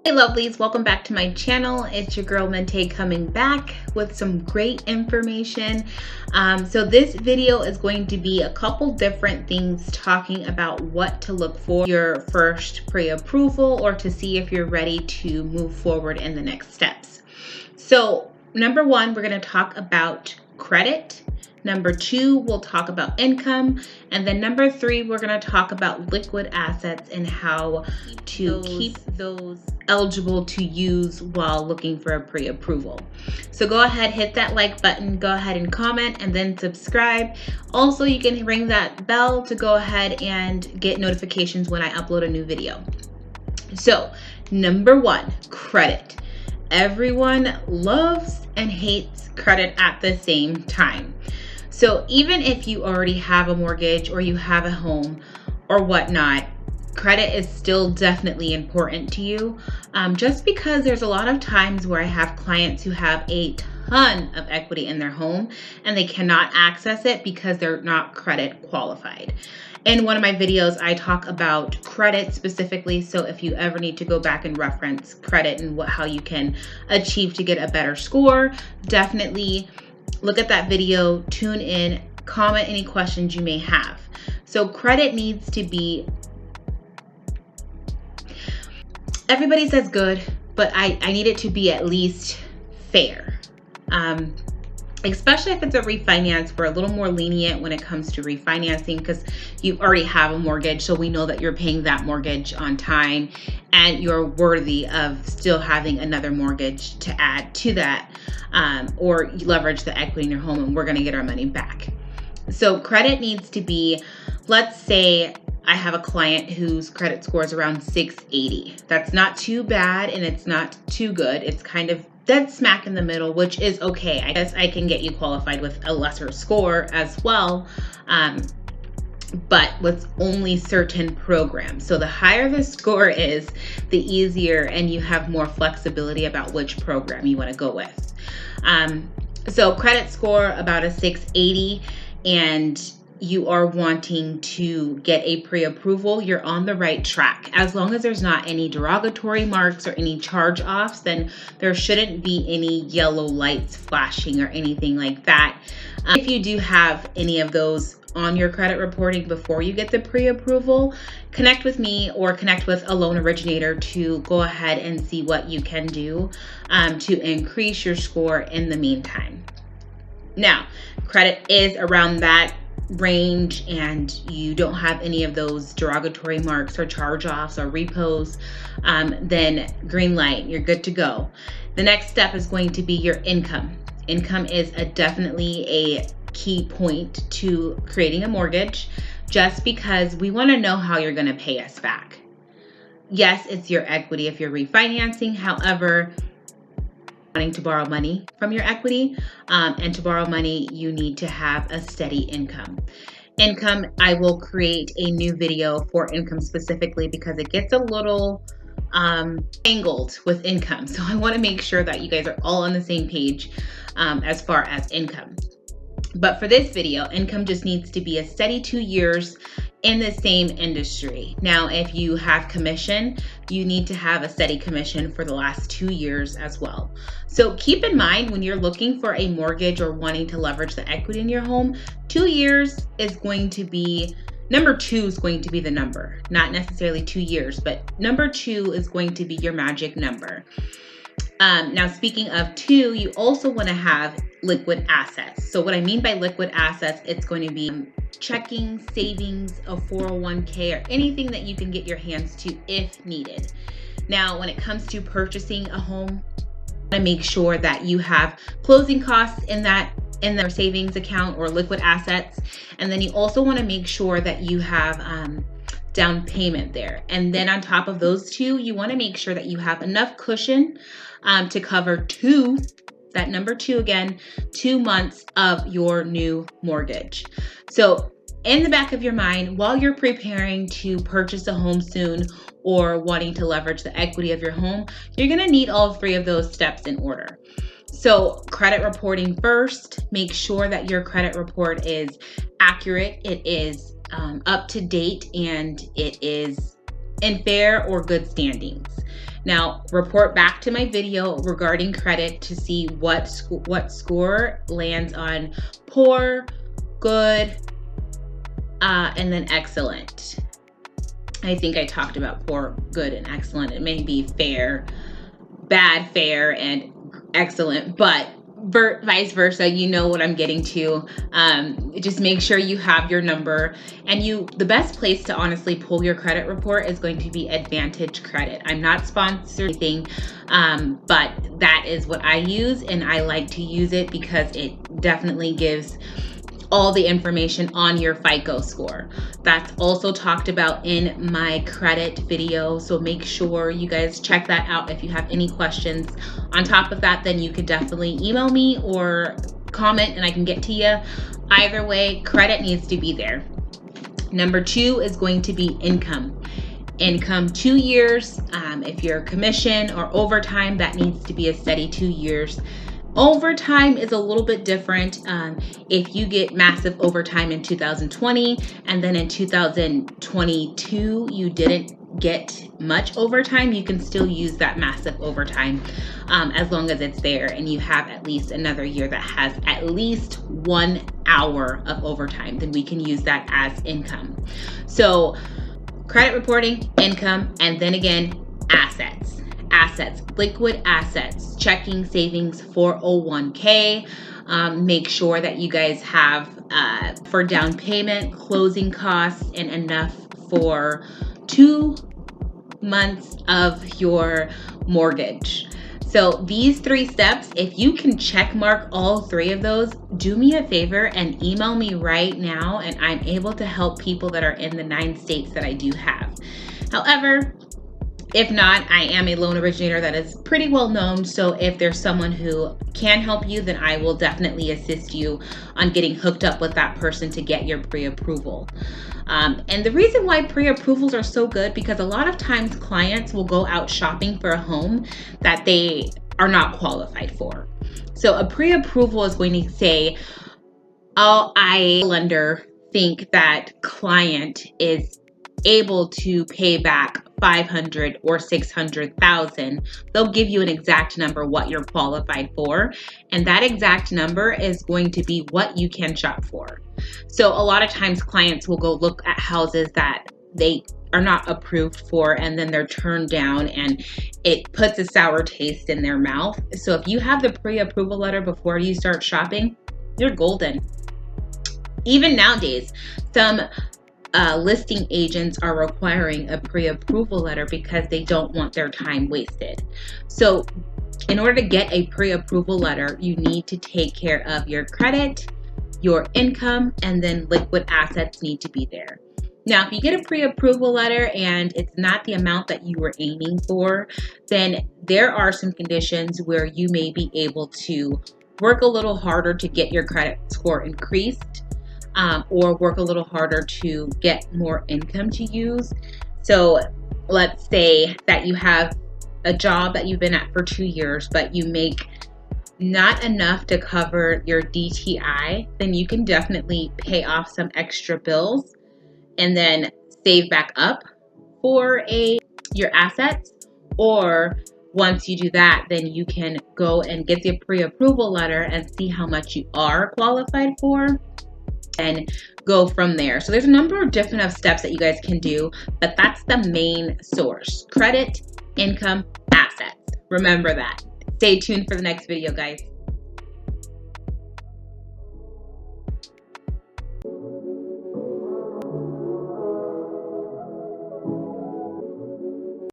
Hey lovelies, welcome back to my channel. It's your girl Mente coming back with some great information. So this video is going to be a couple different things talking about what to look for your first pre-approval or to see if you're ready to move forward in the next steps. So number one, we're going to talk about credit. Number two, we'll talk about income. And then number three, we're going to talk about liquid assets and how to keep those eligible to use while looking for a pre-approval. So go ahead, hit that like button, go ahead and comment, and then subscribe. Also, you can ring that bell to go ahead and get notifications when I upload a new video. So number one, credit. Everyone loves and hates credit at the same time. So even if you already have a mortgage or you have a home or whatnot, credit is still definitely important to you. Just because there's a lot of times where I have clients who have a ton of equity in their home and they cannot access it because they're not credit qualified. In one of my videos, I talk about credit specifically. So if you ever need to go back and reference credit and how you can achieve to get a better score, definitely look at that video, tune in, comment any questions you may have. So credit needs to be, everybody says good, but I need it to be at least fair. Especially if it's a refinance, we're a little more lenient when it comes to refinancing because you already have a mortgage. So we know that you're paying that mortgage on time and you're worthy of still having another mortgage to add to that, or leverage the equity in your home and we're going to get our money back. So credit needs to be, let's say I have a client whose credit score is around 680. That's not too bad and it's not too good. It's kind of dead smack in the middle, which is okay. I guess I can get you qualified with a lesser score as well, but with only certain programs. So the higher the score is, the easier, and you have more flexibility about which program you want to go with. So credit score about a 680, and you are wanting to get a pre-approval, you're on the right track. As long as there's not any derogatory marks or any charge-offs, then there shouldn't be any yellow lights flashing or anything like that. If you do have any of those on your credit reporting before you get the pre-approval, connect with me or connect with a loan originator to go ahead and see what you can do to increase your score in the meantime. Now, credit is around that range and you don't have any of those derogatory marks or charge-offs or repos, then green light, you're good to go. The next step is going to be your income. Income is definitely a key point to creating a mortgage, just because we want to know how you're going to pay us back. Yes, it's your equity if you're refinancing. However, wanting to borrow money from your equity, and to borrow money, you need to have a steady income. Income, I will create a new video for income specifically because it gets a little tangled with income. So I want to make sure that you guys are all on the same page as far as income. But for this video, income just needs to be a steady 2 years in the same industry. Now, if you have commission, you need to have a steady commission for the last 2 years as well. So keep in mind when you're looking for a mortgage or wanting to leverage the equity in your home, 2 years is going to be, number two is going to be the number, not necessarily 2 years, but number two is going to be your magic number. Now, speaking of two, you also want to have liquid assets. So what I mean by liquid assets, it's going to be checking, savings, a 401k, or anything that you can get your hands to if needed. Now, when it comes to purchasing a home, you want to make sure that you have closing costs in their savings account or liquid assets. And then you also want to make sure that you have down payment there. And then on top of those two, you want to make sure that you have enough cushion to cover that number two again, 2 months of your new mortgage. So in the back of your mind, while you're preparing to purchase a home soon or wanting to leverage the equity of your home, you're going to need all three of those steps in order. So credit reporting first, make sure that your credit report is accurate, it is up to date, and it is in fair or good standings. Now, report back to my video regarding credit to see what score lands on poor, good, and then excellent. I think I talked about poor, good, and excellent. It may be fair, bad, fair, and excellent, but vice versa. You know what I'm getting to. Just make sure you have your number, and the best place to honestly pull your credit report is going to be Advantage Credit. I'm not sponsored or anything, but that is what I use, and I like to use it because it definitely gives all the information on your FICO score. That's also talked about in my credit video, so make sure you guys check that out if you have any questions. On top of that, then you could definitely email me or comment and I can get to you. Either way, credit needs to be there. Number 2 is going to be income. Income 2 years. If you're commission or overtime, that needs to be a steady 2 years. Overtime is a little bit different. If you get massive overtime in 2020 and then in 2022 you didn't get much overtime, you can still use that massive overtime as long as it's there and you have at least another year that has at least 1 hour of overtime, then we can use that as income. So credit reporting, income, and then again, assets, liquid assets, checking, savings, 401k. Make sure that you guys have for down payment, closing costs, and enough for 2 months of your mortgage. So these 3 steps, if you can check mark all 3 of those, do me a favor and email me right now, and I'm able to help people that are in the 9 states that I do have. However, if not, I am a loan originator that is pretty well known. So if there's someone who can help you, then I will definitely assist you on getting hooked up with that person to get your pre-approval. And the reason why pre-approvals are so good, because a lot of times clients will go out shopping for a home that they are not qualified for. So a pre-approval is going to say, lender think that client is able to pay back $500,000 or $600,000. They'll give you an exact number what you're qualified for, and that exact number is going to be what you can shop for. So a lot of times clients will go look at houses that they are not approved for, and then they're turned down, and it puts a sour taste in their mouth. So if you have the pre-approval letter before you start shopping, you're golden. Even nowadays, some listing agents are requiring a pre-approval letter because they don't want their time wasted. So in order to get a pre-approval letter, you need to take care of your credit, your income, and then liquid assets need to be there. Now, if you get a pre-approval letter and it's not the amount that you were aiming for, then there are some conditions where you may be able to work a little harder to get your credit score increased. Or work a little harder to get more income to use. So let's say that you have a job that you've been at for 2 years, but you make not enough to cover your DTI, then you can definitely pay off some extra bills and then save back up for your assets. Or once you do that, then you can go and get the pre-approval letter and see how much you are qualified for and go from there. So there's a number of different steps that you guys can do, but that's the main source: credit, income, assets. Remember that. Stay tuned for the next video, guys.